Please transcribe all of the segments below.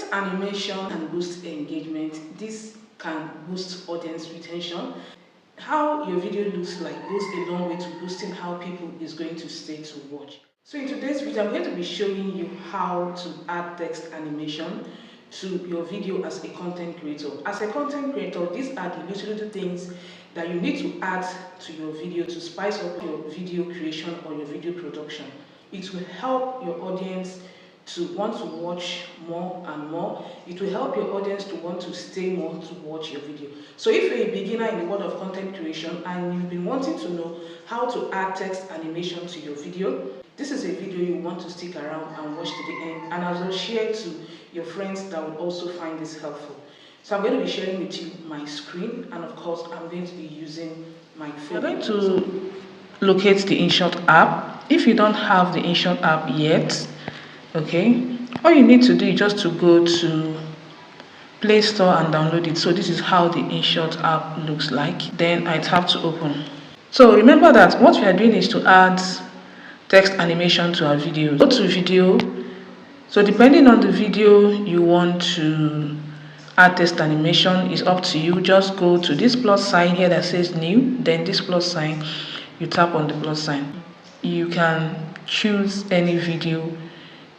Text animation can boost engagement. This can boost audience retention. How your video looks like goes a long way to boosting how people is going to stay to watch. So in today's video, I'm going to be showing you how to add text animation to your video as a content creator. As a content creator, these are the little things that you need to add to your video to spice up your video creation or your video production. It will help your audience to want to watch more and more. It will help your audience to want to stay more to watch your video. So if you're a beginner in the world of content creation and you've been wanting to know how to add text animation to your video, this is a video you want to stick around and watch to the end, and I will share to your friends that will also find this helpful. So I'm going to be sharing with you my screen, and of course I'm going to be using my phone. We're going to locate the InShot app. If you don't have the InShot app yet, okay, all you need to do is just to go to Play Store and download it. So this is how the InShot app looks like. Then I tap to open. So remember that what we are doing is to add text animation to our video. Go to video. So depending on the video you want to add text animation, is up to you. Just go to this plus sign here that says new, then this plus sign, you tap on the plus sign. You can choose any video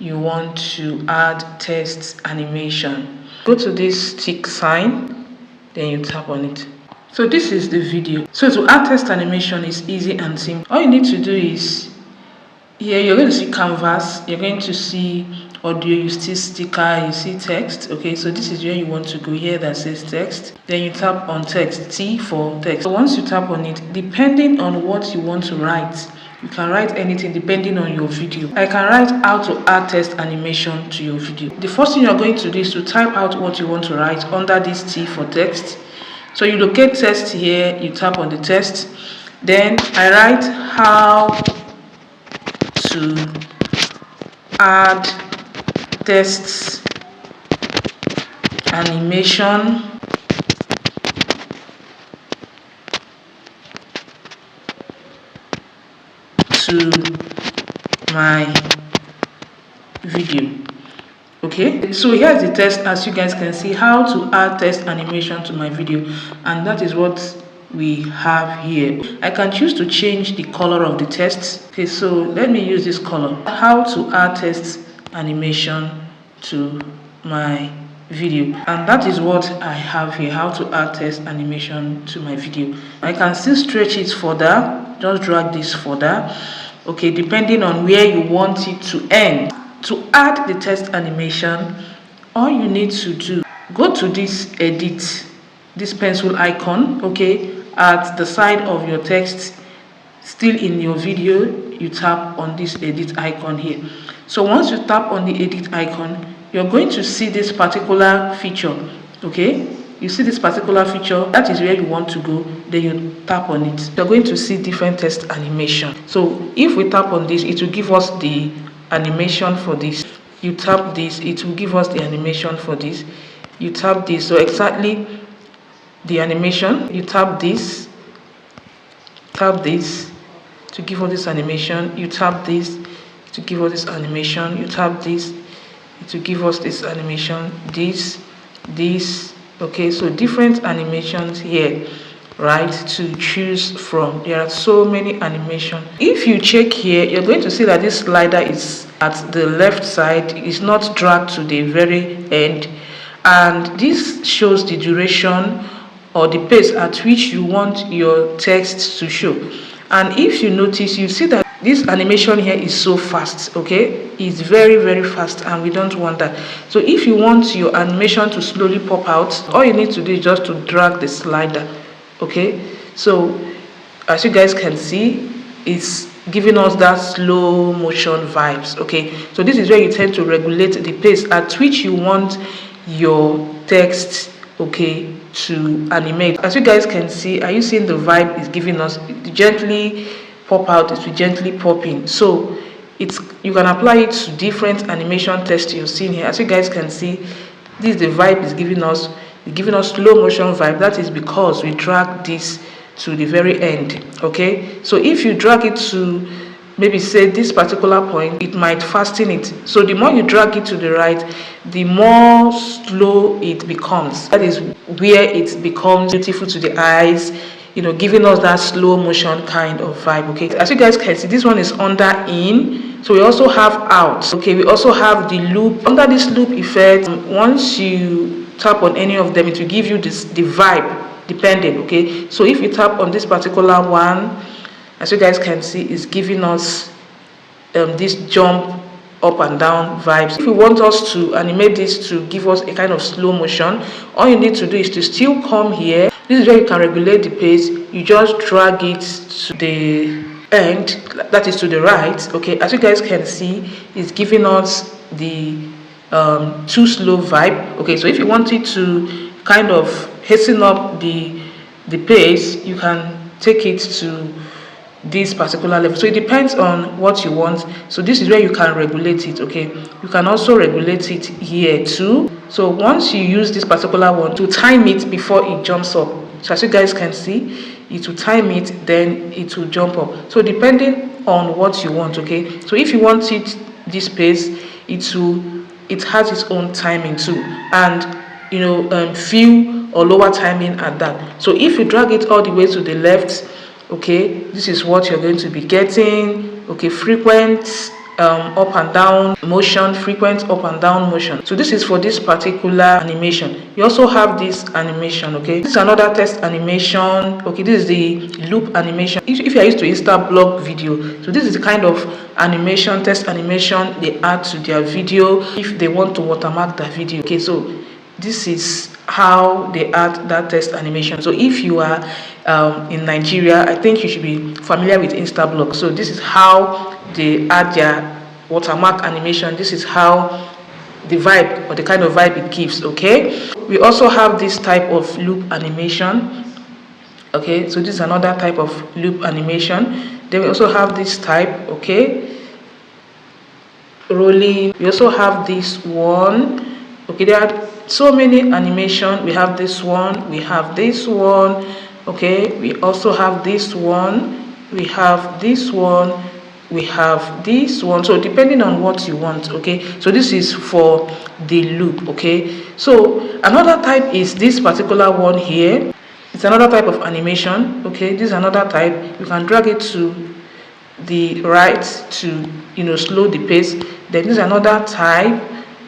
you want to add text animation. Go to this tick sign, then you tap on it. So this is the video. So to add text animation is easy and simple. All you need to do is, here you're going to see canvas, you're going to see audio, you see sticker, you see text. Okay, so this is where you want to go. Here that says text, then you tap on text, T for text. So once you tap on it, depending on what you want to write, you can write anything depending on your video. I can write how to add text animation to your video. The first thing you're going to do is to type out what you want to write under this T for text. So you locate text here, you tap on the text. Then I write how to add text animation to my video. Okay, so here's the text. As you guys can see, how to add text animation to my video, and that is what we have here. I can choose to change the color of the text. Okay, so let me use this color. How to add text animation to my video, and that is what I have here. How to add text animation to my video. I can still stretch it further. Just drag this further. Okay, depending on where you want it to end. To add the text animation, all you need to do, go to this edit, this pencil icon, okay, at the side of your text, still in your video, you tap on this edit icon here. So once you tap on the edit icon, you're going to see this particular feature. Okay, you see this particular feature, that is where you want to go. Then you tap on it. You're going to see different text animation. So if we tap on this, it will give us the animation for this. You tap this, it will give us the animation for this. You tap this, so exactly the animation. You tap this to give us this animation. You tap this to give us this animation. You tap this to give us this animation. This. Okay, so different animations here, right, to choose from. There are so many animations. If you check here, you're going to see that this slider is at the left side. It's not dragged to the very end, and this shows the duration or the pace at which you want your text to show. And if you notice, you see that this animation here is so fast. Okay, it's very fast, and we don't want that. So if you want your animation to slowly pop out, all you need to do is just to drag the slider. Okay, so as you guys can see, it's giving us that slow motion vibes. Okay, so this is where you tend to regulate the pace at which you want your text, okay, to animate. As you guys can see, are you seeing the vibe is giving us? Gently pop out, it will gently pop in. So you can apply it to different animation tests you're seeing here. As you guys can see, this is the vibe is giving us slow motion vibe. That is because we drag this to the very end. Okay, so if you drag it to maybe say this particular point, it might fasten it. So the more you drag it to the right, the more slow it becomes. That is where it becomes beautiful to the eyes, you know, giving us that slow motion kind of vibe. Okay, as you guys can see, this one is under in, so we also have out. Okay, we also have the loop. Under this loop effect, once you tap on any of them, it will give you the vibe depending. Okay, so if you tap on this particular one, as you guys can see, it's giving us this jump up and down vibes. If you want us to animate this to give us a kind of slow motion, all you need to do is to still come here. This is where you can regulate the pace. You just drag it to the end, that is to the right. Okay, as you guys can see, it's giving us the too slow vibe. Okay, so if you want it to kind of hasten up the pace, you can take it to this particular level. So it depends on what you want. So this is where you can regulate it. Okay, you can also regulate it here too. So once you use this particular one to time it before it jumps up, so as you guys can see, it will time it, then it will jump up. So depending on what you want. Okay, so if you want it this pace, it has its own timing too, and you know, few or lower timing at that. So if you drag it all the way to the left, okay, this is what you're going to be getting. Okay, frequent up and down motion, frequent up and down motion. So this is for this particular animation. You also have this animation. Okay, this is another test animation. Okay, this is the loop animation. If you are used to Instablog video, so this is the kind of animation, test animation they add to their video if they want to watermark their video. Okay, so this is how they add that test animation. So if you are in Nigeria, I think you should be familiar with Instablog. So this is how they add their watermark animation. This is how the vibe or the kind of vibe it gives. Okay, we also have this type of loop animation. Okay, so this is another type of loop animation. Then we also have this type. Okay, rolling. We also have this one. Okay, there are so many animation. We have this one, we have this one. Okay, we also have this one, we have this one, we have this one. So depending on what you want. Okay, so this is for the loop. Okay, so another type is this particular one here. It's another type of animation. Okay, this is another type. You can drag it to the right to, you know, slow the pace. Then this is another type.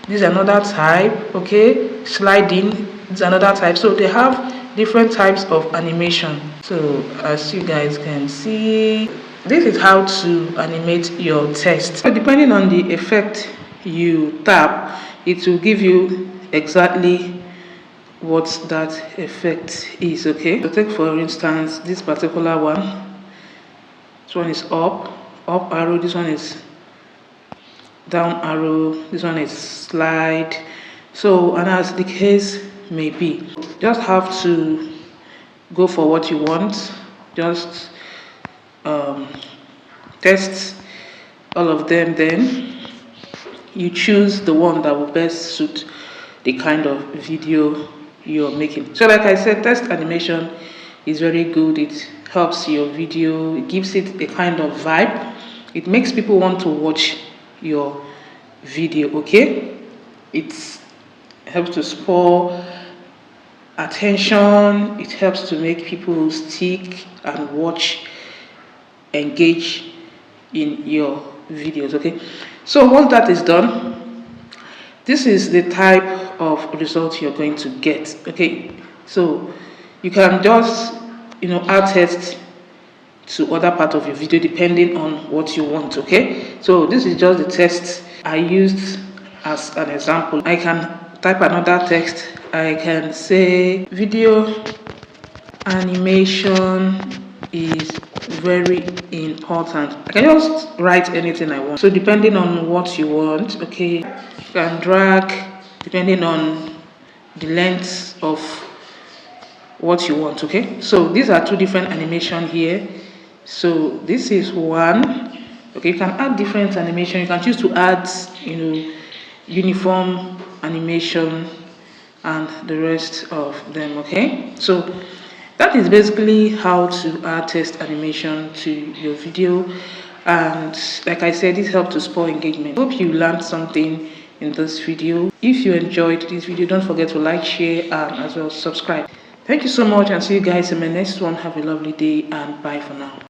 This is another type. Okay, sliding, this is another type. So they have different types of animation. So as you guys can see, this is how to animate your test. So depending on the effect you tap, it will give you exactly what that effect is. Okay, so take for instance this particular one. This one is up arrow, this one is down arrow, this one is slide. So, and as the case may be, just have to go for what you want. Just test all of them, then you choose the one that will best suit the kind of video you're making. So like I said, test animation is very good. It helps your video, it gives it a kind of vibe, it makes people want to watch your video. Okay, it helps to spur attention, it helps to make people stick and watch, engage in your videos. Okay, so once that is done, this is the type of result you're going to get. Okay, so you can just, you know, add text to other part of your video depending on what you want. Okay, so this is just the text I used as an example. I can type another text. I can say video animation is very important. I can just write anything I want. So depending on what you want, okay, you can drag depending on the length of what you want. Okay, so these are two different animation here. So this is one. Okay, you can add different animation. You can choose to add, you know, uniform animation and the rest of them. Okay, so that is basically how to add text animation to your video. and like I said, this helped to spur engagement. Hope you learned something in this video. If you enjoyed this video, don't forget to like, share, and as well subscribe. Thank you so much, and see you guys in my next one. Have a lovely day, and bye for now.